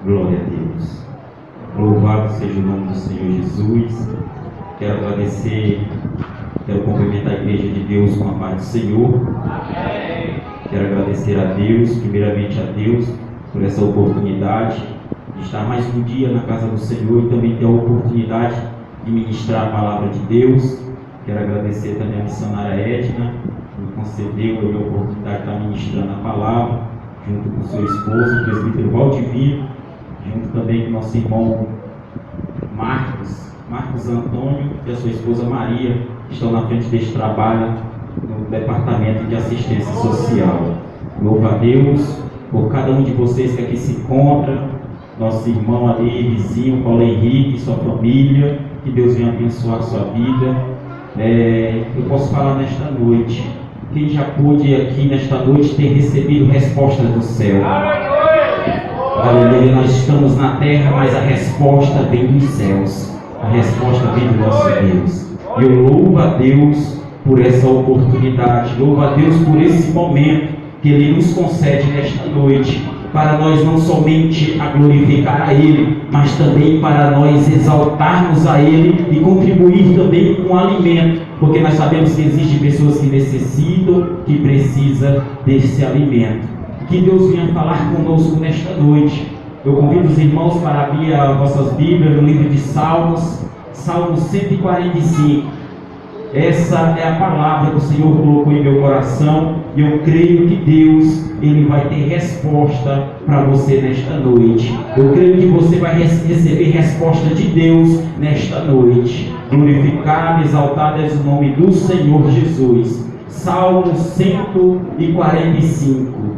Glória a Deus. Louvado seja o nome do Senhor Jesus. Quero agradecer, quero cumprimentar a Igreja de Deus com a paz do Senhor. Amém. Quero agradecer a Deus, primeiramente a Deus, por essa oportunidade de estar mais um dia na casa do Senhor e também ter a oportunidade de ministrar a palavra de Deus. Quero agradecer também a missionária Edna, que me concedeu a oportunidade de estar ministrando a palavra, junto com seu esposo, o presbítero Valdivino, junto também com nosso irmão Marcos Antônio e a sua esposa Maria, que estão na frente deste trabalho no Departamento de Assistência Social. Louvo a Deus por cada um de vocês que aqui se encontra, nosso irmão ali, vizinho, Paulo Henrique, sua família, que Deus venha abençoar a sua vida. Eu posso falar nesta noite, quem já pôde aqui nesta noite ter recebido respostas do céu. Aleluia, nós estamos na terra, mas a resposta vem dos céus, a resposta vem do nosso Deus. E eu louvo a Deus por essa oportunidade, louvo a Deus por esse momento que Ele nos concede nesta noite, para nós não somente a glorificar a Ele, mas também para nós exaltarmos a Ele e contribuir também com o alimento, porque nós sabemos que existem pessoas que necessitam, que precisam desse alimento. Que Deus venha falar conosco nesta noite. Eu convido os irmãos para abrir as vossas Bíblias no livro de Salmos, Salmo 145. Essa é a palavra que o Senhor colocou em meu coração e eu creio que Deus, Ele vai ter resposta para você nesta noite. Eu creio que você vai receber resposta de Deus nesta noite. Glorificado, exaltado é o nome do Senhor Jesus. Salmo 145.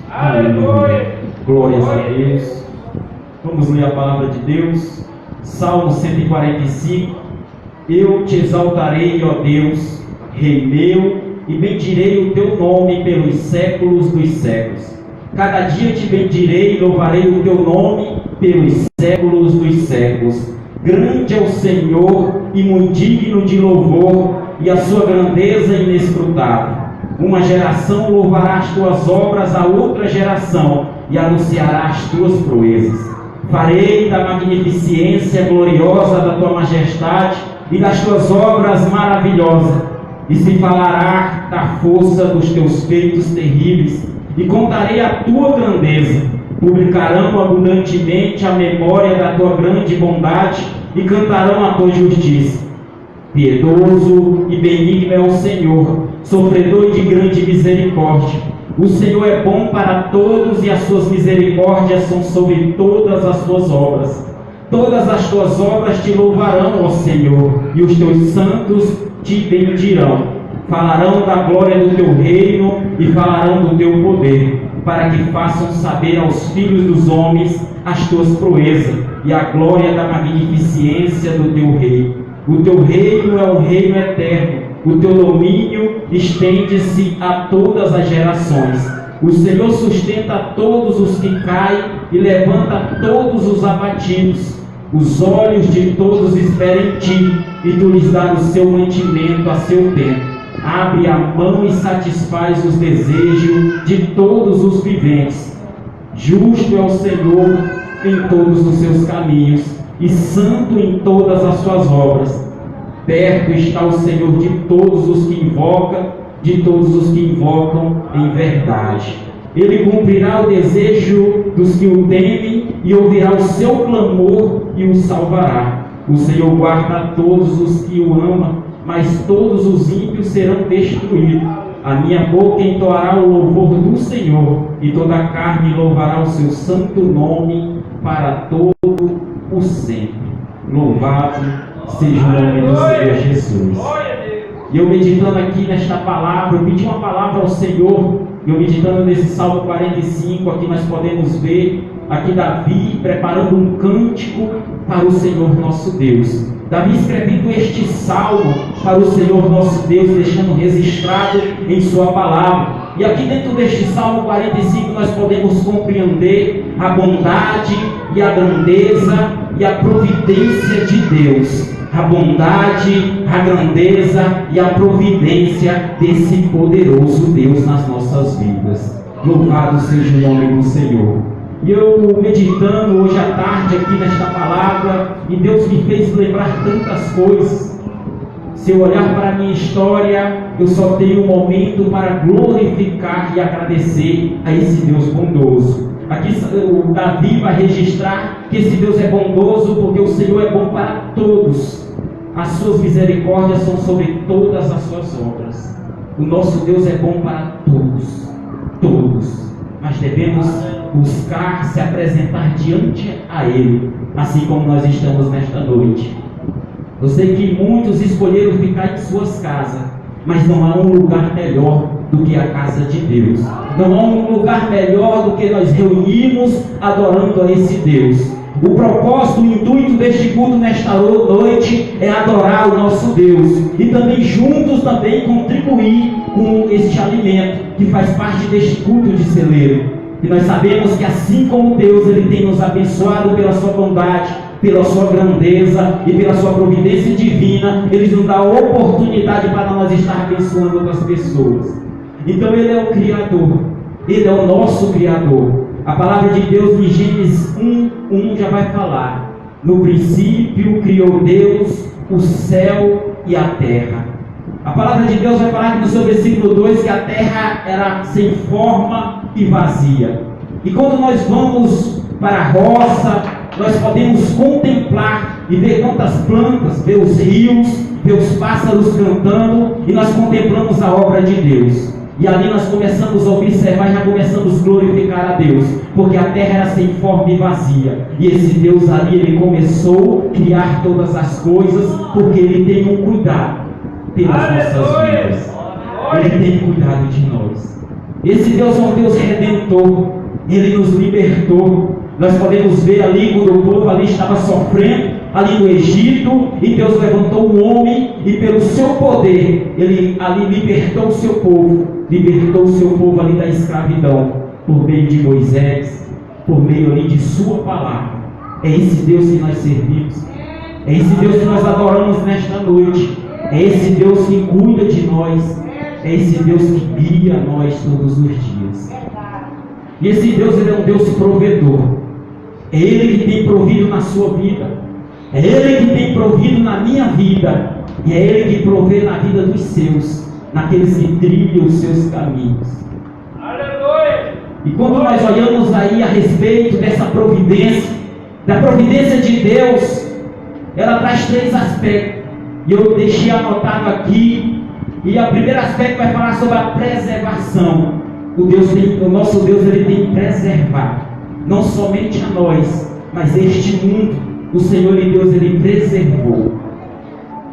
Aleluia. Glórias a Deus. Vamos ler a palavra de Deus. Salmo 145. Eu te exaltarei, ó Deus, Rei meu, e bendirei o teu nome pelos séculos dos séculos. Cada dia te bendirei e louvarei o teu nome pelos séculos dos séculos. Grande é o Senhor e muito digno de louvor, e a sua grandeza é inescrutável. Uma geração louvará as tuas obras a outra geração, e anunciará as tuas proezas. Farei da magnificência gloriosa da tua majestade e das tuas obras maravilhosas, e se falará da força dos teus feitos terríveis, e contarei a tua grandeza. Publicarão abundantemente a memória da tua grande bondade, e cantarão a tua justiça. Piedoso e benigno é o Senhor, sofredor de grande misericórdia. O Senhor é bom para todos, e as suas misericórdias são sobre todas as tuas obras. Todas as tuas obras te louvarão, ó Senhor, e os teus santos te bendirão. Falarão da glória do teu reino e falarão do teu poder, para que façam saber aos filhos dos homens as tuas proezas e a glória da magnificência do teu reino. O teu reino é um reino eterno, o teu domínio estende-se a todas as gerações. O Senhor sustenta todos os que caem e levanta todos os abatidos. Os olhos de todos esperam em ti, e tu lhes dás o seu mantimento a seu tempo. Abre a mão e satisfaz os desejos de todos os viventes. Justo é o Senhor em todos os seus caminhos, e santo em todas as suas obras. Perto está o Senhor de todos os que invocam, em verdade. Ele cumprirá o desejo dos que o temem e ouvirá o seu clamor e o salvará. O Senhor guarda todos os que o amam, mas todos os ímpios serão destruídos. A minha boca entoará o louvor do Senhor, e toda a carne louvará o seu santo nome para todo o sempre. Louvado seja o nome do Senhor Jesus. E eu meditando aqui nesta palavra, eu pedi uma palavra ao Senhor, eu meditando nesse Salmo 45, aqui nós podemos ver, aqui Davi preparando um cântico para o Senhor nosso Deus. Davi escrevendo este salmo para o Senhor nosso Deus, deixando registrado em sua palavra. E aqui dentro deste Salmo 45 nós podemos compreender a bondade e a grandeza e a providência de Deus. A bondade, a grandeza e a providência desse poderoso Deus nas nossas vidas. Louvado seja o nome do Senhor. E eu meditando hoje à tarde aqui nesta palavra, e Deus me fez lembrar tantas coisas. Se eu olhar para a minha história, eu só tenho um momento para glorificar e agradecer a esse Deus bondoso. Aqui o Davi vai registrar que esse Deus é bondoso porque o Senhor é bom para todos. As suas misericórdias são sobre todas as suas obras. O nosso Deus é bom para todos, todos. Mas devemos buscar se apresentar diante a Ele, assim como nós estamos nesta noite. Eu sei que muitos escolheram ficar em suas casas, mas não há um lugar melhor do que a casa de Deus. Não há um lugar melhor do que nós reunimos adorando a esse Deus. O propósito, o intuito deste culto nesta noite é adorar o nosso Deus e também juntos também contribuir com este alimento que faz parte deste culto de celeiro. E nós sabemos que assim como Deus ele tem nos abençoado pela sua bondade, pela sua grandeza e pela sua providência divina, Ele nos dá a oportunidade para nós estar abençoando outras pessoas. Então Ele é o Criador, Ele é o nosso Criador. A palavra de Deus em Gênesis 1:1 já vai falar: no princípio criou Deus o céu e a terra. A palavra de Deus vai falar aqui no seu versículo 2 que a terra era sem forma e vazia. E quando nós vamos para a roça, nós podemos contemplar e ver quantas plantas, ver os rios, ver os pássaros cantando, e nós contemplamos a obra de Deus. E ali nós começamos a observar e já começamos a glorificar a Deus, porque a terra era sem forma e vazia. E esse Deus ali, Ele começou a criar todas as coisas, porque Ele tem um cuidado pelas nossas vidas. Ele tem cuidado de nós. Esse Deus é um Deus redentor. Ele nos libertou. Nós podemos ver ali quando o povo ali estava sofrendo, ali no Egito, e Deus levantou um homem, e pelo seu poder, Ele ali libertou o seu povo ali da escravidão, por meio de Moisés, por meio ali de sua palavra. É esse Deus que nós servimos, é esse Deus que nós adoramos nesta noite, é esse Deus que cuida de nós, é esse Deus que guia nós todos os dias. E esse Deus, Ele é um Deus provedor. É Ele que tem provido na sua vida, é Ele que tem provido na minha vida, e é Ele que provê na vida dos seus, naqueles que trilham os seus caminhos. Aleluia! E quando nós olhamos aí a respeito dessa providência, da providência de Deus, ela traz 3 aspectos, e eu deixei anotado aqui. E o primeiro aspecto vai falar sobre a preservação. O nosso Deus, Ele tem preservado não somente a nós, mas este mundo. O Senhor e Deus, Ele preservou.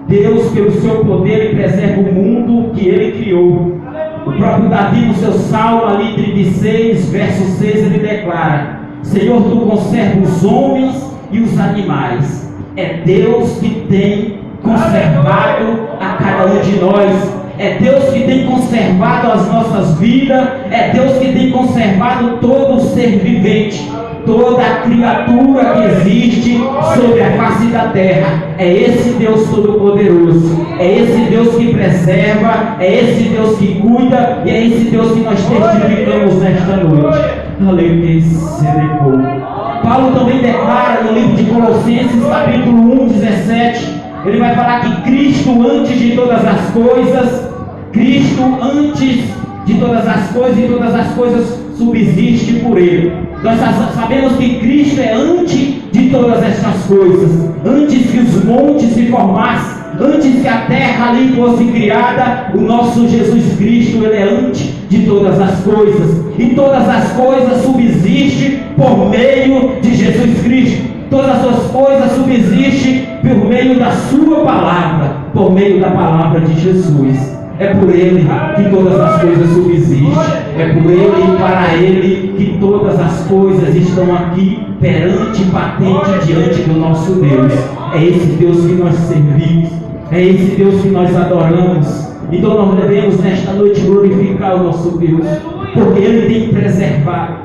Deus, pelo seu poder, Ele preserva o mundo que Ele criou. O próprio Davi, no seu Salmo ali 36, verso 6, ele declara: Senhor, Tu conserva os homens e os animais. É Deus que tem conservado a cada um de nós. É Deus que tem conservado as nossas vidas. É Deus que tem conservado todo ser vivente, toda a criatura que existe sobre a face da terra. É esse Deus Todo-Poderoso, é esse Deus que preserva, é esse Deus que cuida, e é esse Deus que nós testificamos nesta noite. Aleluia. Paulo também declara no livro de Colossenses, capítulo 1:17, ele vai falar que Cristo antes de todas as coisas, Cristo antes de todas as coisas, e todas as coisas subsistem por Ele. Nós sabemos que Cristo é antes de todas estas coisas, antes que os montes se formassem, antes que a terra ali fosse criada. O nosso Jesus Cristo, Ele é antes de todas as coisas, e todas as coisas subsistem por meio de Jesus Cristo. Todas as coisas subsistem por meio da sua palavra, por meio da palavra de Jesus. É por Ele que todas as coisas subsistem. É por Ele e para Ele que todas as coisas estão aqui perante, patente, diante do nosso Deus. É esse Deus que nós servimos. É esse Deus que nós adoramos. Então nós devemos nesta noite glorificar o nosso Deus, porque Ele tem preservado.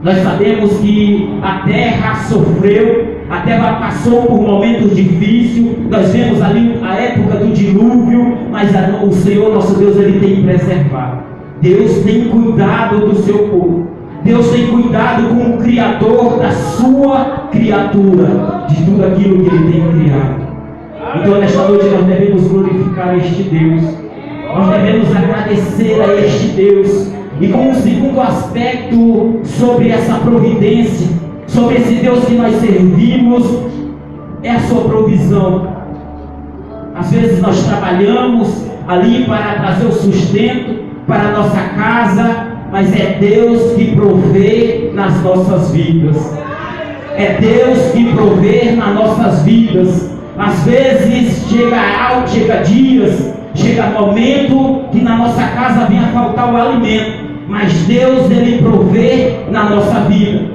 Nós sabemos que a terra sofreu, a terra passou por momentos difíceis. Nós vemos ali a época do dilúvio, mas o Senhor nosso Deus, Ele tem preservado. Deus tem cuidado do seu povo. Deus tem cuidado com o Criador sua criatura, de tudo aquilo que Ele tem criado. Então, nesta noite, nós devemos glorificar este Deus. Nós devemos agradecer a este Deus. E como um segundo aspecto sobre essa providência, sobre esse Deus que nós servimos, é a sua provisão. Às vezes nós trabalhamos ali para trazer o sustento para a nossa casa, mas é Deus que provê nas nossas vidas. É Deus que provê nas nossas vidas. Às vezes chega dias, chega momento que na nossa casa vem a faltar o alimento, mas Deus, Ele provê na nossa vida.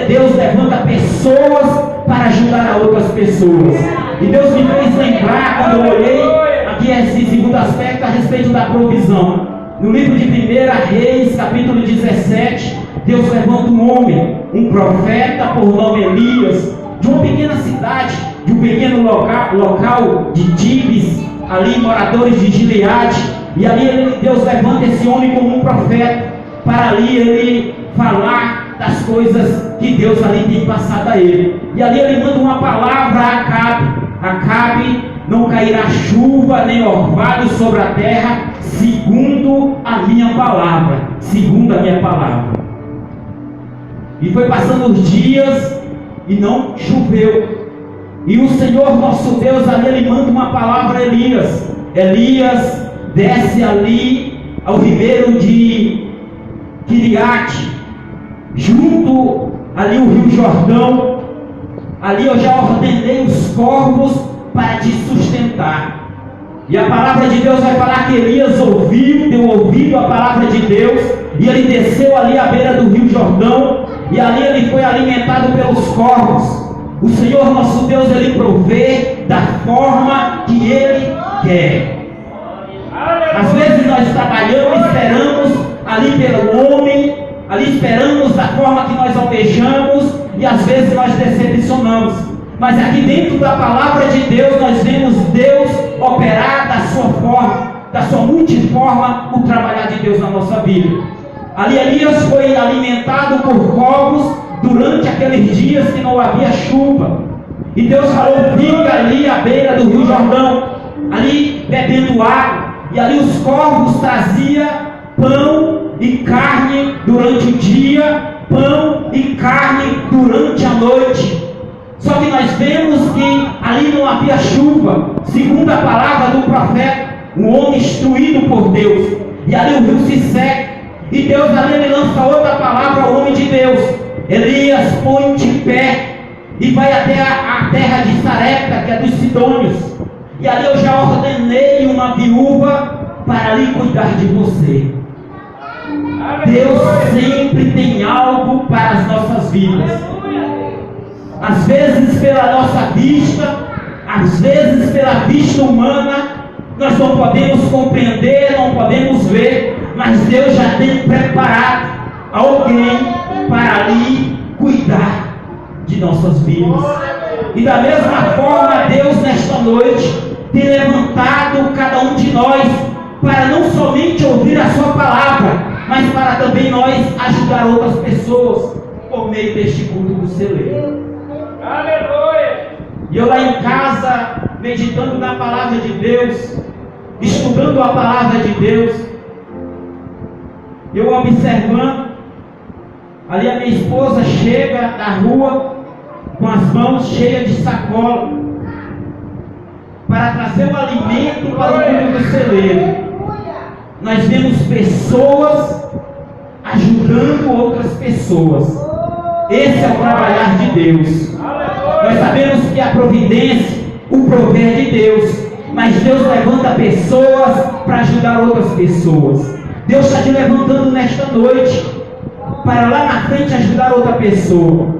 Deus levanta pessoas para ajudar a outras pessoas. E Deus me fez lembrar, quando eu olhei aqui esse segundo aspecto a respeito da provisão. No livro de 1 Reis, capítulo 17, Deus levanta um homem, um profeta por nome Elias, de uma pequena cidade, de um pequeno local de Tibes, ali moradores de Gileade. E ali Deus levanta esse homem como um profeta, para ali ele falar das coisas que Deus ali tem passado a ele. E ali ele manda uma palavra a Acabe: Acabe, não cairá chuva nem orvalho sobre a terra, segundo a minha palavra. Segundo a minha palavra. E foi passando os dias e não choveu. E o Senhor nosso Deus ali, Ele manda uma palavra a Elias. Elias desce ali ao ribeiro de Quiriate, junto ali o rio Jordão. Ali eu já ordenei os corvos para te sustentar. E a palavra de Deus vai falar que Elias ouviu, deu ouvido à palavra de Deus, e ele desceu ali à beira do rio Jordão, e ali ele foi alimentado pelos corvos. O Senhor nosso Deus, Ele provê da forma que Ele quer. Às vezes nós trabalhamos, esperamos ali pelo homem, ali esperamos da forma que nós almejamos, e às vezes nós decepcionamos. Mas aqui dentro da palavra de Deus, nós vemos Deus operar da sua forma, da sua multiforma, o trabalhar de Deus na nossa vida. Ali Elias foi alimentado por corvos durante aqueles dias que não havia chuva. E Deus falou: fica ali à beira do rio Jordão, ali bebendo água. E ali os corvos traziam pão e carne durante o dia, pão e carne durante a noite. Só que nós vemos que ali não havia chuva, segundo a palavra do profeta, um homem instruído por Deus. E ali o rio se seca. E Deus ali ele lança outra palavra ao homem de Deus: Elias, põe-te em pé e vai até a terra de Sarepta, que é dos Sidônios. E ali eu já ordenei uma viúva para ali cuidar de você. Deus sempre tem algo para as nossas vidas. Às vezes pela nossa vista, às vezes pela vista humana, nós não podemos compreender, não podemos ver, mas Deus já tem preparado alguém para ali cuidar de nossas vidas. E da mesma forma, Deus nesta noite tem levantado cada um de nós para não somente ouvir a sua palavra, mas para também nós ajudar outras pessoas por meio deste culto do celeiro. Aleluia! E eu lá em casa, meditando na palavra de Deus, estudando a palavra de Deus, eu observando, ali a minha esposa chega da rua com as mãos cheias de sacola para trazer o alimento para o culto do celeiro. Nós vemos pessoas ajudando outras pessoas. Esse é o trabalhar de Deus. Nós sabemos que a providência, o prover de Deus, mas Deus levanta pessoas para ajudar outras pessoas. Deus está te levantando nesta noite para lá na frente ajudar outra pessoa.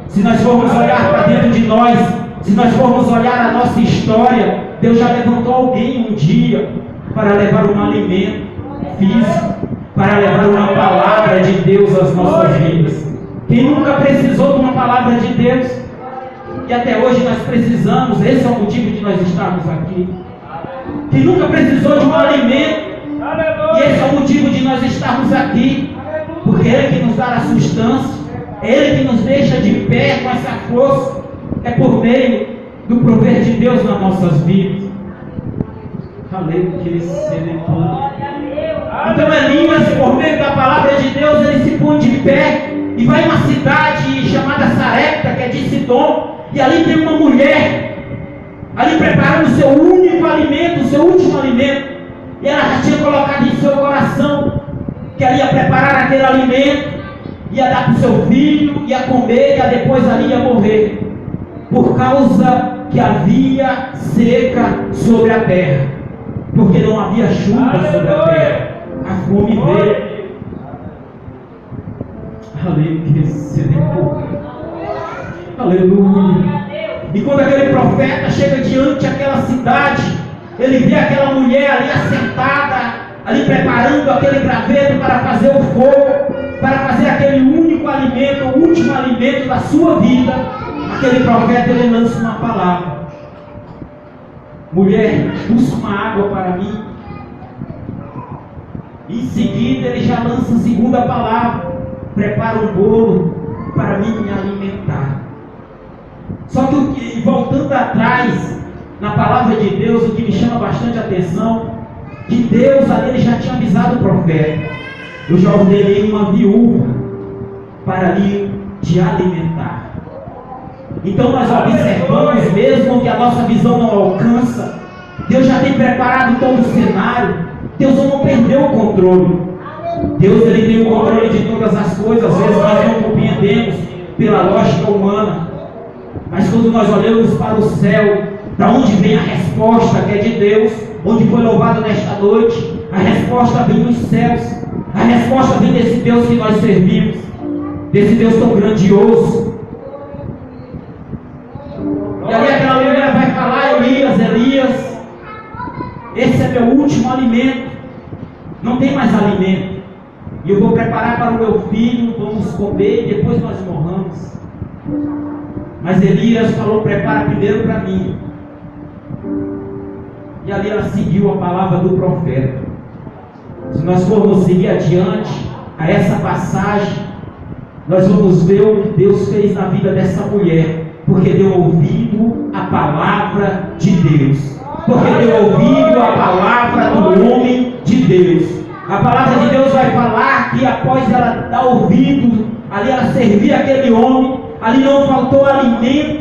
Se nós formos olhar para dentro de nós, se nós formos olhar a nossa história, Deus já levantou alguém um dia para levar um alimento físico, para levar uma palavra de Deus às nossas vidas. Quem nunca precisou de uma palavra de Deus? E até hoje nós precisamos, esse é o motivo de nós estarmos aqui. Quem nunca precisou de um alimento? E esse é o motivo de nós estarmos aqui, porque Ele que nos dá a substância, Ele que nos deixa de pé com essa força, é por meio do prover de Deus nas nossas vidas. Aleluia. Então Elias, por meio da palavra de Deus, ele se põe de pé e vai em uma cidade chamada Sarepta, que é de Sidom, e ali tem uma mulher, ali preparando o seu único alimento, o seu último alimento, e ela já tinha colocado em seu coração que ela ia preparar aquele alimento, ia dar para o seu filho, ia comer, e depois ali ia morrer, por causa que havia seca sobre a terra, porque não havia chuva sobre a terra, a fome veio. Aleluia. E quando aquele profeta chega diante daquela cidade, ele vê aquela mulher ali assentada, ali preparando aquele graveto para fazer o fogo, para fazer aquele único alimento, o último alimento da sua vida. Aquele profeta, ele lança uma palavra: mulher, busca uma água para mim. Em seguida ele já lança a segunda palavra: prepara um bolo para mim me alimentar. Só que, voltando atrás na palavra de Deus, o que me chama bastante atenção, que Deus ali já tinha avisado o profeta: eu já ordenei uma viúva para ali te alimentar. Então nós observamos, mesmo que a nossa visão não alcança, Deus já tem preparado todo o cenário. Deus não perdeu o controle. Deus, ele tem o controle de todas as coisas. Às vezes nós não compreendemos pela lógica humana, mas quando nós olhamos para o céu, para onde vem a resposta, que é de Deus, onde foi louvado nesta noite, a resposta vem dos céus. A resposta vem desse Deus que nós servimos, desse Deus tão grandioso. E ali aquela mulher vai falar: Elias, esse é meu último alimento, não tem mais alimento, e eu vou preparar para o meu filho, vamos comer e depois nós morramos. Mas Elias falou: prepara primeiro para mim. E ali ela seguiu a palavra do profeta. Se nós formos seguir adiante a essa passagem, nós vamos ver o que Deus fez na vida dessa mulher, porque deu ouvido à palavra de Deus, porque deu ouvido à palavra do homem de Deus. A palavra de Deus vai falar que após ela dar ouvido, ali ela servia aquele homem, ali não faltou alimento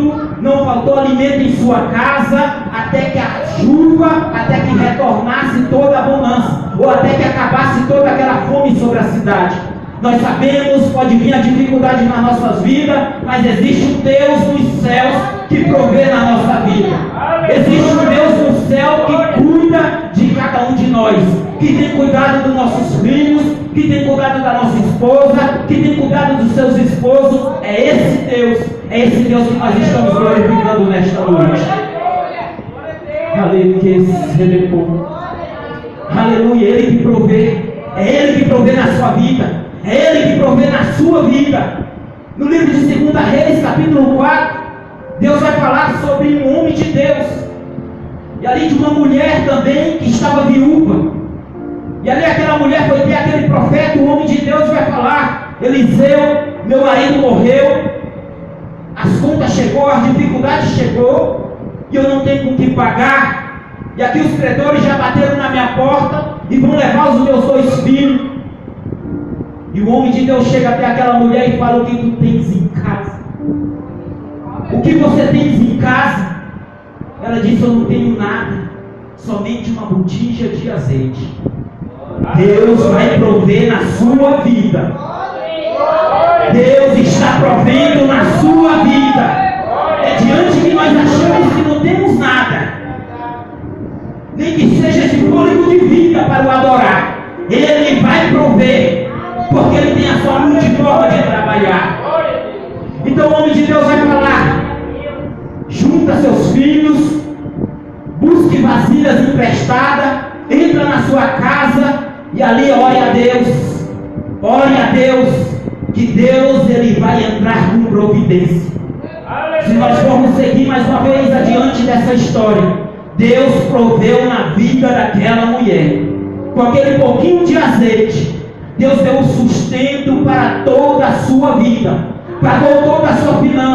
em sua casa, até que a chuva, até que retornasse toda a bonança, ou até que acabasse toda aquela fome sobre a cidade. Nós sabemos, pode vir a dificuldade nas nossas vidas, mas existe um Deus nos céus que provê na nossa vida. Existe um Deus no céu que cuida de cada um de nós, que tem cuidado dos nossos filhos, que tem cuidado da nossa esposa, que tem cuidado dos seus esposos. É esse Deus que nós estamos glorificando nesta noite. Aleluia, Ele que provê, é Ele que provê na sua vida, é Ele que provê na sua vida. No livro de 2 Reis, capítulo 4, Deus vai falar sobre um homem de Deus, e ali de uma mulher também que estava viúva. E ali aquela mulher foi ter aquele profeta, o homem de Deus vai falar: Eliseu, meu marido morreu, as contas chegou, as dificuldades chegou, e eu não tenho com que pagar, e aqui os credores já bateram na minha porta, e vão levar os meus 2 filhos. E o homem de Deus chega até aquela mulher e fala: o que tu tens em casa? O que você tens em casa? Ela disse: eu não tenho nada, somente uma botija de azeite. Deus vai prover na sua vida. Deus está provendo na sua vida. É diante que nós achamos que não temos nada, nem que seja esse fôlego de vida para o adorar, Ele vai prover, porque Ele tem a sua multiforma de trabalhar. Então o homem de Deus vai falar: junta seus filhos, busque vasilhas emprestadas, entra na sua casa e ali ore a Deus, que Deus ele vai entrar com providência. Se nós formos seguir mais uma vez adiante dessa história, Deus proveu na vida daquela mulher, com aquele pouquinho de azeite, Deus deu sustento para toda a sua vida, pagou toda a sua finança.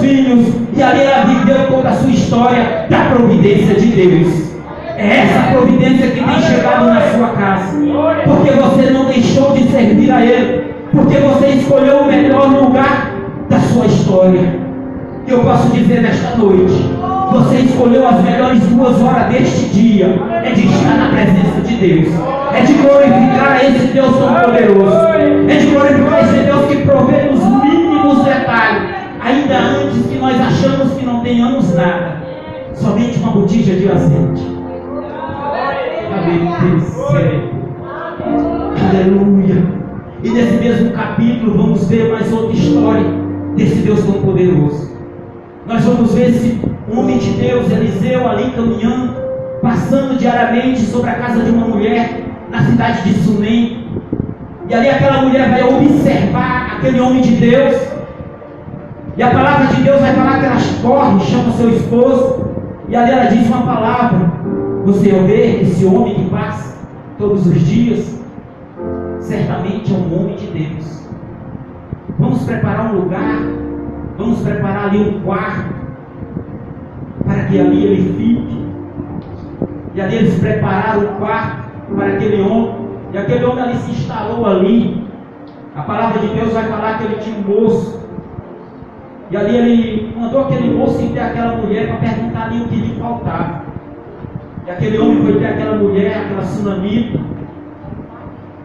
filhos, e ali ela viveu toda a sua história da providência de Deus. É essa providência que tem chegado na sua casa, porque você não deixou de servir a Ele, porque você escolheu o melhor lugar da sua história. E eu posso dizer nesta noite, você escolheu as melhores 2 horas deste dia, é de estar na presença de Deus, é de glorificar esse Deus tão poderoso, é de glorificar esse Deus que provê nos mínimos detalhes, ainda antes que nós achamos que não tenhamos nada, somente uma botija de azeite. Aleluia. E nesse mesmo capítulo vamos ver mais outra história desse Deus tão poderoso. Nós vamos ver esse homem de Deus, Eliseu, ali caminhando, passando diariamente sobre a casa de uma mulher na cidade de Sunem. E ali aquela mulher vai observar aquele homem de Deus, e a palavra de Deus vai falar que ela corre, chama o seu esposo, e ali ela diz uma palavra: você vê esse homem que passa todos os dias, certamente é um homem de Deus. Vamos preparar um lugar, vamos preparar ali um quarto, para que ali ele fique. E ali eles prepararam um quarto para aquele homem, e aquele homem ali se instalou ali. A palavra de Deus vai falar que ele tinha um moço, e ali ele mandou aquele moço ir ter aquela mulher para perguntar ali o que lhe faltava. E aquele homem foi ter aquela mulher, aquela sunamita.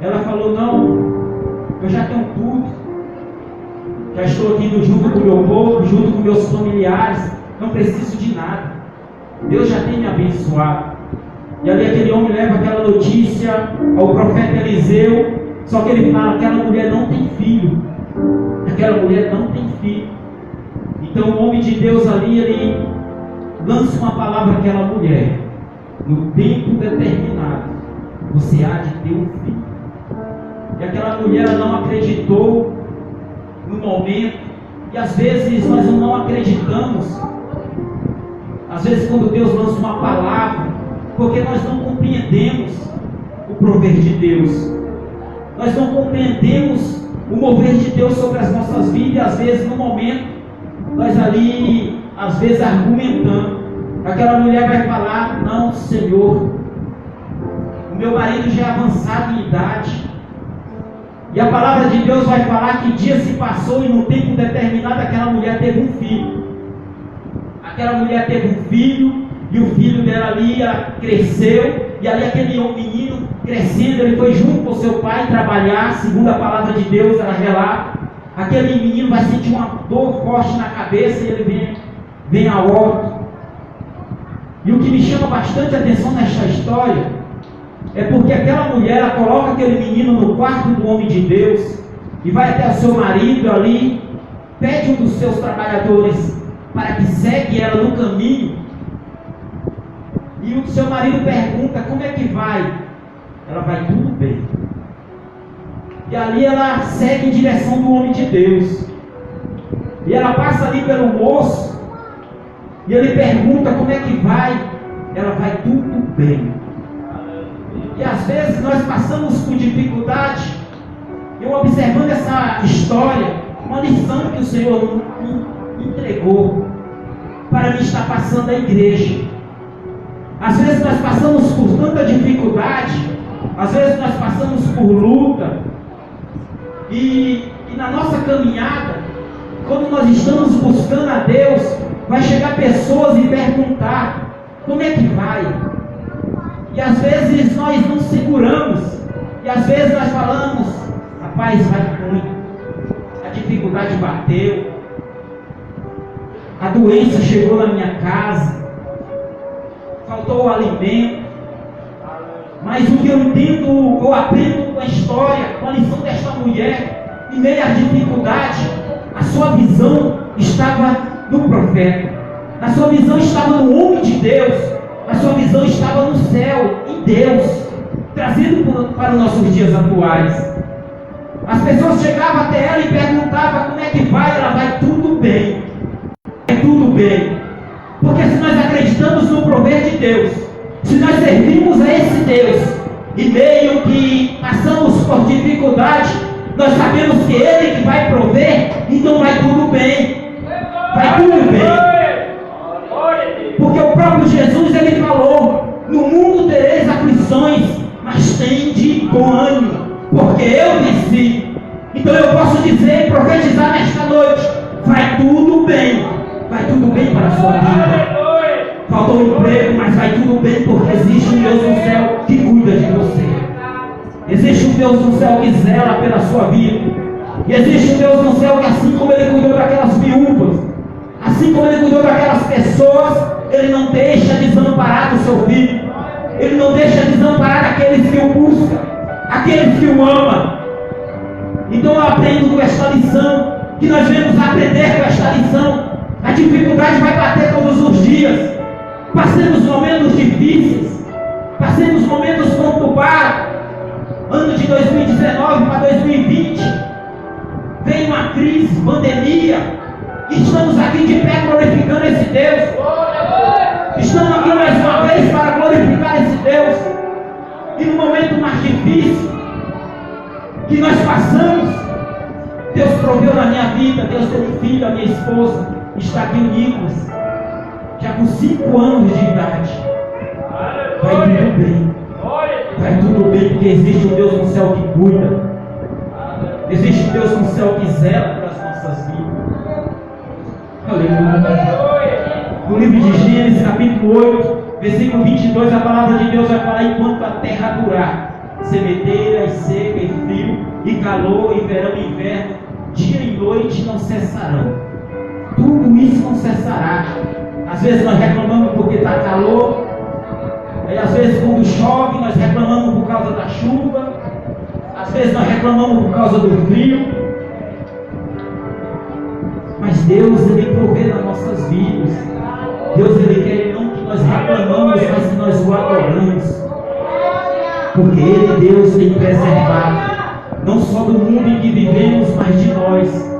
Ela falou: não, eu já tenho tudo, já estou aqui junto com o meu povo, junto com meus familiares, não preciso de nada, Deus já tem me abençoado. E ali aquele homem leva aquela notícia ao profeta Eliseu, só que ele fala: aquela mulher não tem filho, aquela mulher não tem filho. Então o homem de Deus ali, ele lança uma palavra àquela mulher: no tempo determinado, você há de ter um filho. E aquela mulher não acreditou no momento, e às vezes nós não acreditamos, às vezes quando Deus lança uma palavra, porque nós não compreendemos o prover de Deus, nós não compreendemos o mover de Deus sobre as nossas vidas, e às vezes no momento, nós ali, às vezes argumentando, aquela mulher vai falar: não, Senhor, o meu marido já é avançado em idade. E a palavra de Deus vai falar que dia se passou e no tempo determinado aquela mulher teve um filho. Aquela mulher teve um filho, e o filho dela ali, ela cresceu, e ali aquele menino crescendo, ele foi junto com o seu pai trabalhar, segundo a palavra de Deus, ela relata. Aquele menino vai sentir uma dor forte na cabeça, e ele vem a óbito. E o que me chama bastante atenção nesta história é porque aquela mulher, ela coloca aquele menino no quarto do homem de Deus, e vai até o seu marido ali, pede um dos seus trabalhadores para que segue ela no caminho, e o seu marido pergunta: como é que vai? Ela vai: tudo bem. E ali ela segue em direção do homem de Deus, e ela passa ali pelo moço, e ele pergunta: como é que vai? Ela vai: tudo bem. E às vezes nós passamos por dificuldade. Eu observando essa história, uma lição que o Senhor me entregou para me estar passando à igreja. Às vezes nós passamos por tanta dificuldade, às vezes nós passamos por luta, e na nossa caminhada, quando nós estamos buscando a Deus, vai chegar pessoas e perguntar: como é que vai? E às vezes nós não seguramos, e às vezes nós falamos: rapaz, vai muito, a dificuldade bateu, a doença chegou na minha casa, faltou o alimento. Mas o que eu entendo, eu aprendo com a história, com a lição desta mulher, em meio à dificuldade, a sua visão estava no profeta, a sua visão estava no homem de Deus, a sua visão estava no céu, em Deus, trazendo para os nossos dias atuais. As pessoas chegavam até ela e perguntavam: como é que vai? Ela vai: tudo bem, é tudo bem. Porque se nós acreditamos no prover de Deus, se nós servimos a esse Deus, e meio que passamos por dificuldade, nós sabemos que Ele que vai prover, então vai tudo bem, vai tudo dizer e profetizar nesta noite: vai tudo bem para a sua vida. Faltou emprego, mas vai tudo bem, porque existe um Deus no céu que cuida de você. Existe um Deus no céu que zela pela sua vida. E existe um Deus no céu que, assim como Ele cuidou daquelas viúvas, assim como Ele cuidou daquelas pessoas, Ele não deixa desamparado o seu filho. Ele não deixa desamparado aqueles que o buscam, aqueles que o amam. Então eu aprendo com esta lição, que nós devemos aprender com esta lição. A dificuldade vai bater todos os dias. Passemos momentos difíceis, passemos momentos conturbados. Ano de 2019 para 2020, veio uma crise, pandemia. Estamos aqui de pé glorificando esse Deus. Estamos aqui mais uma vez para glorificar esse Deus. E no momento mais difícil que nós passamos, Deus proveu na minha vida. Deus deu um filho, a minha esposa. Está aqui o Nicolas, já com 5 anos de idade. Vai tudo bem. Vai tudo bem, porque existe um Deus no céu que cuida. Existe um Deus no céu que zela pelas nossas vidas. Aleluia. No livro de Gênesis, capítulo 8, versículo 22, a palavra de Deus vai falar: enquanto a terra durar, semedeira e seca e frio, e calor, e verão e inverno, dia e noite não cessarão. Tudo isso não cessará. Às vezes nós reclamamos porque está calor. E às vezes quando chove nós reclamamos por causa da chuva. Às vezes nós reclamamos por causa do frio. Mas Deus, Ele provê nas nossas vidas. Deus, Ele quer não que nós reclamamos, mas que nós o adoramos. Porque Ele, Deus, tem preservado não só do mundo em que vivemos, mas de nós.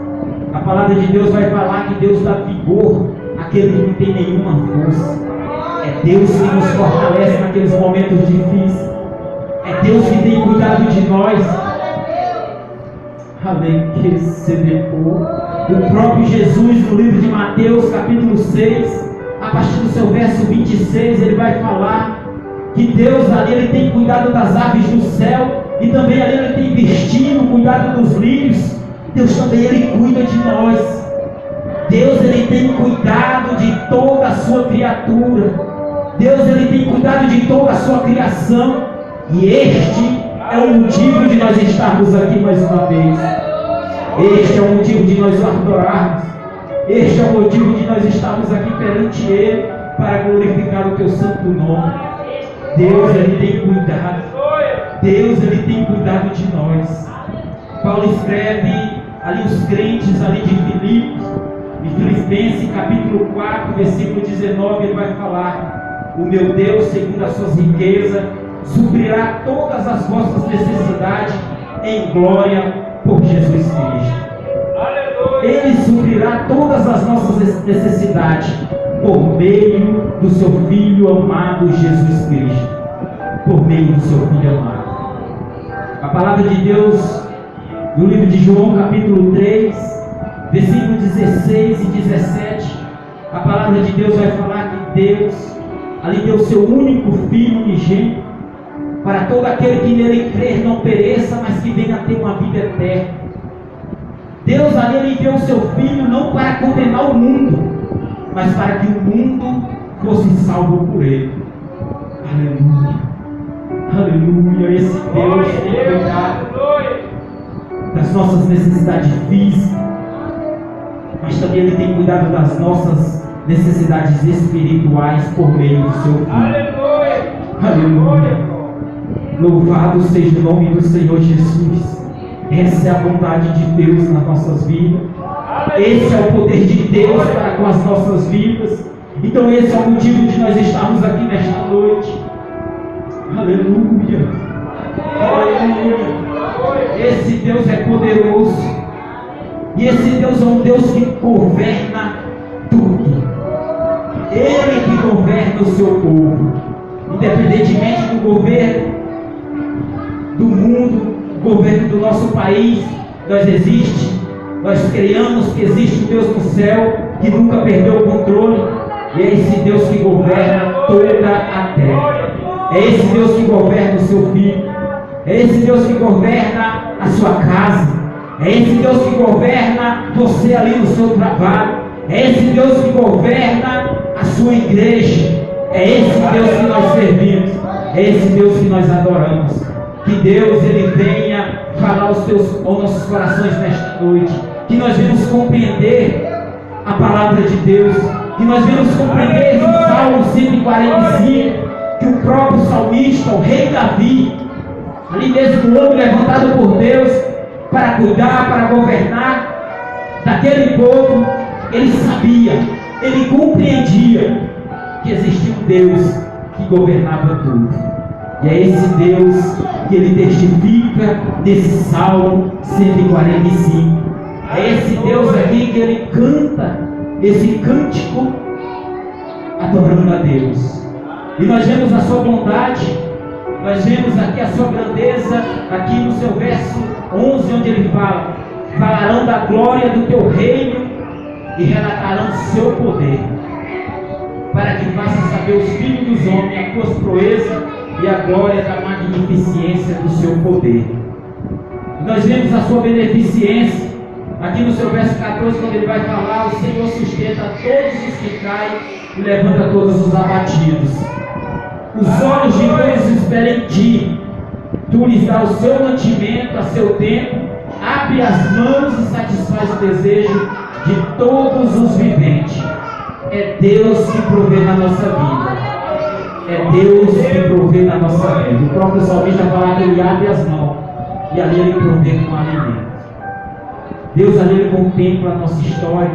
A palavra de Deus vai falar que Deus dá vigor àquele que não tem nenhuma força. É Deus que nos fortalece naqueles momentos difíceis. É Deus que tem cuidado de nós. O próprio Jesus, no livro de Mateus, capítulo 6, a partir do seu verso 26, ele vai falar que Deus ali ele tem cuidado das aves do céu, e também ali ele tem vestido, cuidado dos lírios. Deus também ele cuida de nós. Deus ele tem cuidado de toda a sua criatura. Deus ele tem cuidado de toda a sua criação. E este é o motivo de nós estarmos aqui mais uma vez. Este é o motivo de nós adorarmos. Este é o motivo de nós estarmos aqui perante Ele, para glorificar o teu santo nome. Deus ele tem cuidado. Deus ele tem cuidado de nós. Paulo escreve ali os crentes ali de Filipos, em Filipenses capítulo 4, versículo 19, ele vai falar: o meu Deus, segundo as suas riquezas, suprirá todas as vossas necessidades em glória por Jesus Cristo. Ele suprirá todas as nossas necessidades por meio do seu Filho amado Jesus Cristo. Por meio do seu Filho amado. A palavra de Deus, no livro de João, capítulo 3, versículo 16 e 17, a palavra de Deus vai falar que Deus ali deu o seu único Filho unigênito, para todo aquele que nele crer não pereça, mas que venha a ter uma vida eterna. Deus ali ele enviou o seu Filho não para condenar o mundo, mas para que o mundo fosse salvo por ele. Aleluia. Aleluia. Esse Deus tem cuidado das nossas necessidades físicas, mas também ele tem cuidado das nossas necessidades espirituais por meio do seu Filho. Aleluia. Aleluia. Louvado seja o nome do Senhor Jesus. Essa é a vontade de Deus nas nossas vidas. Esse é o poder de Deus para com as nossas vidas. Então esse é o motivo de nós estarmos aqui nesta noite. Aleluia. Aleluia. Esse Deus é poderoso. E esse Deus é um Deus que governa tudo. Ele que governa o seu povo. Independentemente do governo do mundo, governo do nosso país, nós criamos que existe um Deus no céu que nunca perdeu o controle, e é esse Deus que governa toda a terra. É esse Deus que governa o seu filho, é esse Deus que governa a sua casa, É esse Deus que governa você ali no seu trabalho. É esse Deus que governa a sua igreja. É esse Deus que nós servimos. É esse Deus que nós adoramos. Que Deus ele venha falar aos nossos corações nesta noite. Que nós venhamos compreender a palavra de Deus. Que nós venhamos compreender esse Salmo 145. Que o próprio salmista, o rei Davi, ali mesmo o homem levantado por Deus para cuidar, para governar daquele povo, ele sabia, ele compreendia que existia um Deus que governava tudo. E é esse Deus que ele testifica nesse Salmo 145. É esse Deus aqui que ele canta esse cântico adorando a Deus. E nós vemos a sua bondade, nós vemos aqui a sua grandeza, aqui no seu verso 11, onde ele fala: falarão da glória do teu reino e relatarão o seu poder, para que faça saber os filhos dos homens as tuas proezas e a glória da magnificência do seu poder. E nós vemos a sua beneficência, aqui no seu verso 14, quando ele vai falar: o Senhor sustenta todos os que caem e levanta todos os abatidos. Os olhos de todos esperam em ti, tu lhes dá o seu mantimento a seu tempo, abre as mãos e satisfaz o desejo de todos os viventes. É Deus que provê na nossa vida. É Deus que provê na nossa vida. O próprio salmista fala que ele abre as mãos e ali ele provê com alimento. Deus ali ele contempla a nossa história.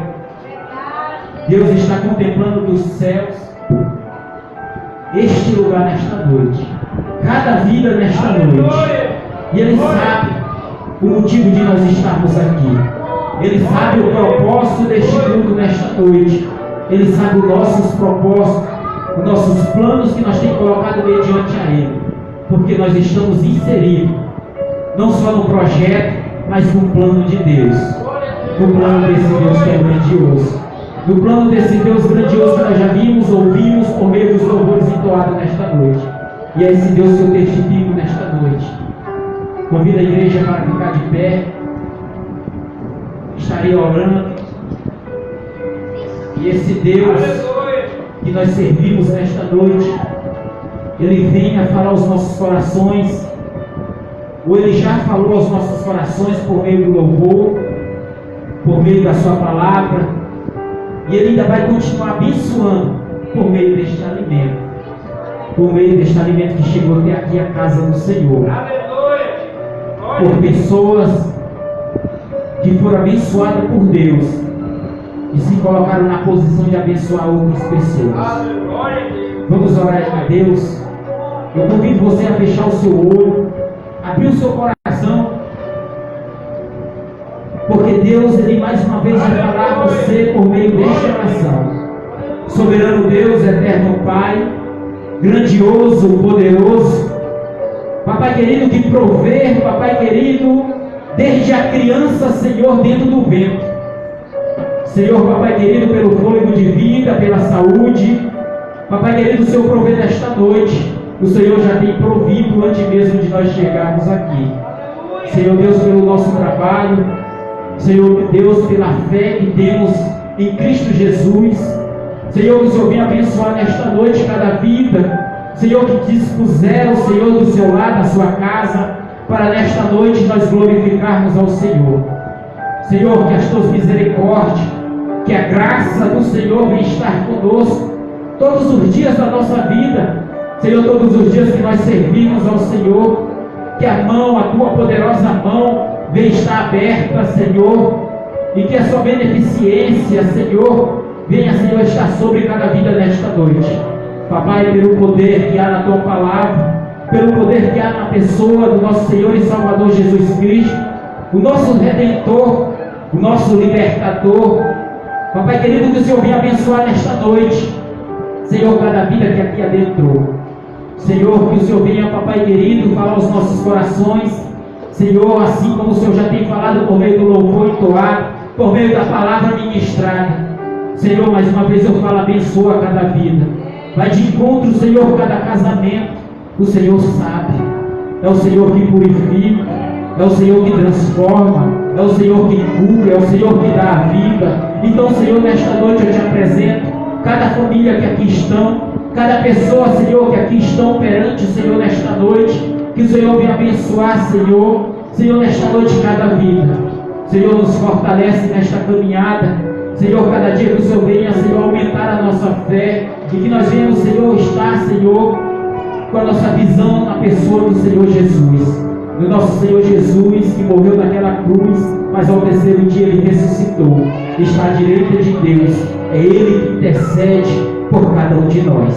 Deus está contemplando dos céus este lugar nesta noite, cada vida nesta noite, e Ele sabe o motivo de nós estarmos aqui. Ele sabe o propósito deste culto nesta noite. Ele sabe os nossos propósitos, os nossos planos que nós temos colocado mediante a Ele, porque nós estamos inseridos não só no projeto, mas no plano de Deus, no plano desse Deus que é grandioso. No plano desse Deus grandioso que nós já vimos, ouvimos por meio dos louvores entoados nesta noite. E é esse Deus que eu testifico nesta noite. Convido a igreja para ficar de pé. Estarei orando. E esse Deus que nós servimos nesta noite, Ele venha falar aos nossos corações, ou Ele já falou aos nossos corações por meio do louvor, por meio da sua palavra. E Ele ainda vai continuar abençoando por meio deste alimento. Por meio deste alimento que chegou até aqui a casa do Senhor. Por pessoas que foram abençoadas por Deus e se colocaram na posição de abençoar outras pessoas. Vamos orar a Deus. Eu convido você a fechar o seu olho, abrir o seu coração, porque Deus, Ele mais uma vez vai falar a você por meio desta oração. Soberano Deus, eterno Pai, grandioso, poderoso, Papai querido, que provê, Papai querido, desde a criança, Senhor, dentro do ventre. Senhor, Papai querido, pelo fôlego de vida, pela saúde, Papai querido, o Senhor provê nesta noite. O Senhor já tem provido antes mesmo de nós chegarmos aqui. Senhor Deus, pelo nosso trabalho, Senhor Deus, pela fé que temos em Cristo Jesus. Senhor, que o Senhor venha abençoar nesta noite cada vida. Senhor, que dispuseram, Senhor, do seu lado, da sua casa, para nesta noite nós glorificarmos ao Senhor. Senhor, que as tuas misericórdias, que a graça do Senhor venha estar conosco todos os dias da nossa vida. Senhor, todos os dias que nós servimos ao Senhor, que a mão, a tua poderosa mão, venha estar aberta, Senhor, e que a sua beneficência, Senhor, venha, Senhor, estar sobre cada vida nesta noite. Papai, pelo poder que há na tua palavra, pelo poder que há na pessoa do nosso Senhor e Salvador Jesus Cristo, o nosso Redentor, o nosso Libertador. Papai querido, que o Senhor venha abençoar nesta noite, Senhor, cada vida que aqui adentrou. Senhor, que o Senhor venha, Papai querido, falar aos nossos corações, Senhor, assim como o Senhor já tem falado por meio do louvor entoado, por meio da palavra ministrada. Senhor, mais uma vez eu falo, abençoa cada vida. Vai de encontro, Senhor, cada casamento. O Senhor sabe. É o Senhor que purifica. É o Senhor que transforma. é o Senhor que cura, é o Senhor que dá a vida. Então, Senhor, nesta noite eu te apresento cada família que aqui estão, cada pessoa, Senhor, que aqui estão perante o Senhor nesta noite, que o Senhor venha abençoar, Senhor, nesta noite cada vida. Senhor, nos fortalece nesta caminhada. Senhor, cada dia que o Senhor venha, Senhor, aumentar a nossa fé, e que nós venhamos, Senhor, estar, Senhor, com a nossa visão na pessoa do Senhor Jesus, do nosso Senhor Jesus, que morreu naquela cruz, mas ao terceiro dia Ele ressuscitou, está à direita de Deus. É Ele que intercede por cada um de nós.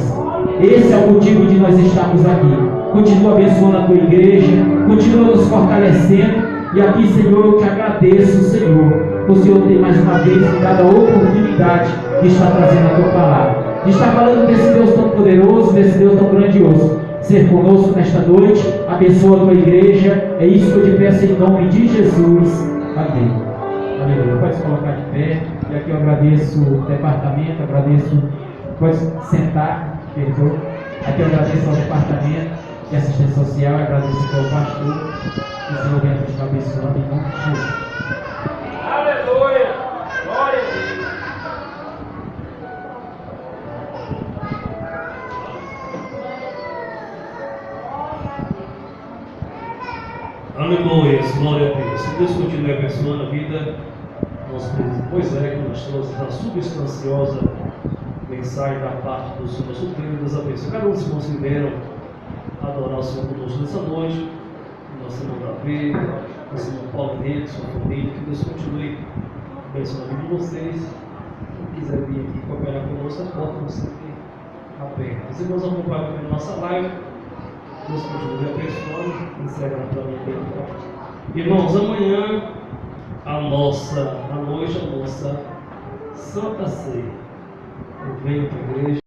Esse é o motivo de nós estarmos aqui. Continua abençoando a tua igreja, continua nos fortalecendo, e aqui, Senhor, eu te agradeço, Senhor, por o Senhor ter mais uma vez me dado a oportunidade de estar trazendo a tua palavra, de estar falando desse Deus tão poderoso, desse Deus tão grandioso. Ser conosco nesta noite, abençoa a tua igreja, é isso que eu te peço em nome de Jesus. Amém. Aleluia. Pode se colocar de pé, e aqui eu agradeço o departamento, pode sentar, perdoa. Aqui eu agradeço ao departamento de assistência social, agradeço ao pastor, que o Senhor venha nos abençoando em nome de Jesus. Aleluia! Glória a Deus! Aleluia, glória a Deus. Que Deus continue abençoando a vida do nosso presidente Moisés, que nós trouxemos a substanciosa mensagem da parte do Senhor. Nosso Deus abençoe. Cada um dos irmãos que vieram adorar o Senhor conosco nessa noite, nosso irmão Davi, nosso irmão Paulo Henrique, sua família, que Deus continue abençoando a vida de vocês. Quem quiser vir aqui cooperar conosco, a porta está sempre aberta. Os irmãos acompanham também a nossa live. Deus continue abençoando. Encerra para mim bem forte. Irmãos, amanhã à noite, a nossa Santa Ceia. Eu venho para a igreja.